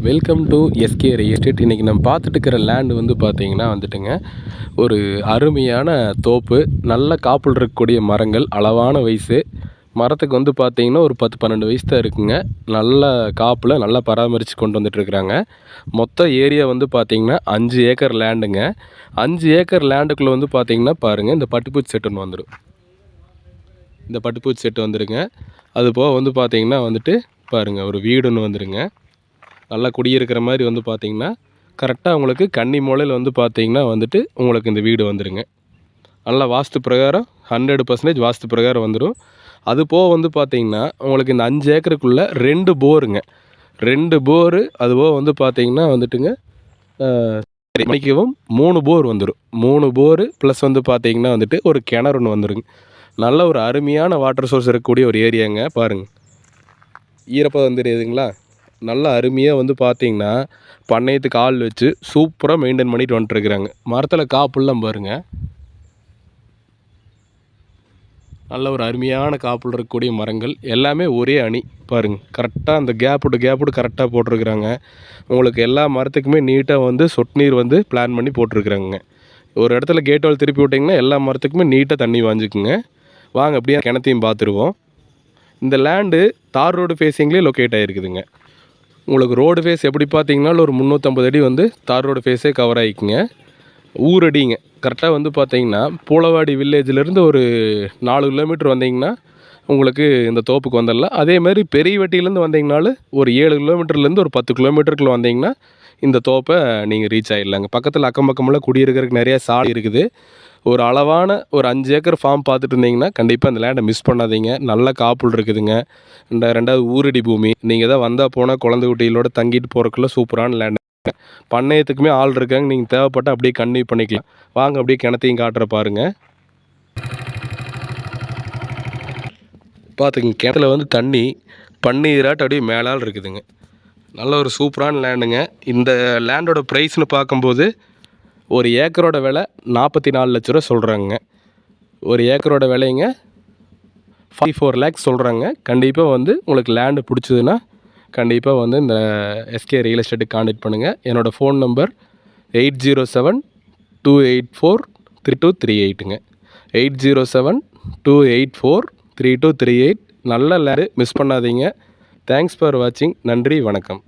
Welcome to SK real estate. இன்றைக்கி நம்ம பார்த்துட்டு இருக்கிற லேண்டு வந்து பார்த்திங்கன்னா வந்துட்டுங்க, ஒரு அருமையான தோப்பு, நல்ல காப்பில் இருக்கக்கூடிய மரங்கள், அளவான வயசு. மரத்துக்கு வந்து பார்த்திங்கன்னா ஒரு 10-12 வயசு தான் இருக்குங்க. நல்ல காப்பில் நல்லா பராமரித்து கொண்டு வந்துட்டுருக்குறாங்க. மொத்த ஏரியா வந்து பார்த்திங்கன்னா 5 ஏக்கர் லேண்டுங்க. 5 ஏக்கர் லேண்டுக்குள்ளே வந்து பார்த்திங்கன்னா பாருங்கள், இந்த பட்டுப்பூச்சி செட்டு ஒன்று வந்துடும். இந்த பட்டுப்பூச்சி செட்டு வந்துடுங்க. அது போக வந்து பார்த்திங்கன்னா வந்துட்டு பாருங்கள், ஒரு வீடு ஒன்று வந்துடுங்க. நல்லா குடியிருக்கிற மாதிரி வந்து பார்த்திங்கன்னா கரெக்டாக உங்களுக்கு கன்னி மூலையில் வந்து பார்த்திங்கன்னா வந்துட்டு உங்களுக்கு இந்த வீடு வந்துடுங்க. நல்லா வாஸ்து பிரகாரம் 100% வாஸ்து பிரகாரம் வந்துடும். அது போக வந்து பார்த்திங்கன்னா உங்களுக்கு இந்த 5 ஏக்கருக்குள்ளே 2 போருங்க, 2 போரு. அது போக வந்து பார்த்திங்கன்னா வந்துட்டுங்க மணிக்கவும் 3 போர் வந்துடும். 3 போரு ப்ளஸ் வந்து பார்த்திங்கன்னா வந்துட்டு ஒரு கிணறு ஒன்று வந்துடுங்க. நல்ல ஒரு அருமையான வாட்டர் சோர்ஸ் இருக்கக்கூடிய ஒரு ஏரியாங்க. பாருங்கள், ஈரப்பதம் வந்துடுதுங்களா. நல்லா அருமையாக வந்து பார்த்திங்கன்னா பண்ணையத்துக்கு ஆள் வச்சு சூப்பராக மெயின்டைன் பண்ணிட்டு வந்துட்டுருக்குறாங்க. மரத்தில் காப்புலாம் பாருங்கள், நல்ல ஒரு அருமையான காப்பில் இருக்கக்கூடிய மரங்கள் எல்லாமே ஒரே அணி. பாருங்கள், கரெக்டாக அந்த கேப்புடு கரெக்டாக போட்டிருக்குறாங்க. உங்களுக்கு எல்லா மரத்துக்குமே நீட்டாக வந்து சொட்டு நீர் வந்து பிளான் பண்ணி போட்டிருக்குறாங்க. ஒரு இடத்துல கேட் வால் திருப்பி விட்டிங்கன்னா எல்லா மரத்துக்குமே நீட்டாக தண்ணி வாங்கிக்குங்க. வாங்க அப்படியே கிணத்தையும் பார்த்துருவோம். இந்த லேண்டு தார் ரோடு ஃபேஸிங்லேயே லொக்கேட் ஆகிருக்குதுங்க. உங்களுக்கு ரோடு ஃபேஸ் எப்படி பார்த்தீங்கன்னாலும் ஒரு 350 அடி வந்து தார் ரோடு ஃபேஸே கவர் ஆகிக்குங்க. ஊரடிங்க கரெக்டாக வந்து பார்த்தீங்கன்னா பூளவாடி வில்லேஜிலேருந்து ஒரு 4 கிலோமீட்டர் வந்தீங்கன்னா உங்களுக்கு இந்த தோப்புக்கு வந்துடலாம். அதேமாதிரி பெரிய வெட்டியிலேருந்து வந்தீங்கனாலும் ஒரு 7 கிலோமீட்டர்லேருந்து ஒரு 10 கிலோமீட்டருக்குள்ளே வந்தீங்கன்னா இந்த தோப்பை நீங்கள் ரீச் ஆகிடலாங்க. பக்கத்தில் அக்கம் பக்கமெல்லாம் குடியிருக்கிறதுக்கு நிறையா சாலை இருக்குது. ஒரு அளவான ஒரு 5 ஏக்கர் ஃபார்ம் பார்த்துட்டு இருந்தீங்கன்னா கண்டிப்பாக அந்த லேண்டை மிஸ் பண்ணாதீங்க. நல்ல காப்புள் இருக்குதுங்க. ரெண்டாவது ஊரடி பூமி. நீங்கள் தான் வந்தால் போனால் குழந்தை குட்டிகளோட தங்கிட்டு போகிறக்குள்ள சூப்பரான லேண்டு. பண்ணையத்துக்குமே ஆள் இருக்காங்க. நீங்கள் தேவைப்பட்டால் அப்படியே கன்டினியூ பண்ணிக்கலாம். வாங்க அப்படியே கிணத்தையும் காட்டுற பாருங்கள். பார்த்துக்குங்க, கிணத்துல வந்து தண்ணி பன்னீராட்டு அப்படியே மேலால் இருக்குதுங்க. நல்ல ஒரு சூப்பரான லேண்டுங்க. இந்த லேண்டோட ப்ரைஸ்னு பார்க்கும்போது ஒரு ஏக்கரோட விலை 44 லட்ச ரூபா சொல்கிறாங்க. ஒரு ஏக்கரோட விலைங்க 44 லேக்ஸ் சொல்கிறாங்க. கண்டிப்பாக வந்து உங்களுக்கு லேண்டு பிடிச்சதுன்னா கண்டிப்பாக வந்து இந்த எஸ்கே ரியல் எஸ்டேட்டுக்கு கான்டாக்ட் பண்ணுங்கள். என்னோடய ஃபோன் நம்பர் 8072843238ங்க. 8072843238. நல்ல லேண்டு மிஸ் பண்ணாதீங்க. தேங்க்ஸ் ஃபார் வாட்சிங். நன்றி, வணக்கம்.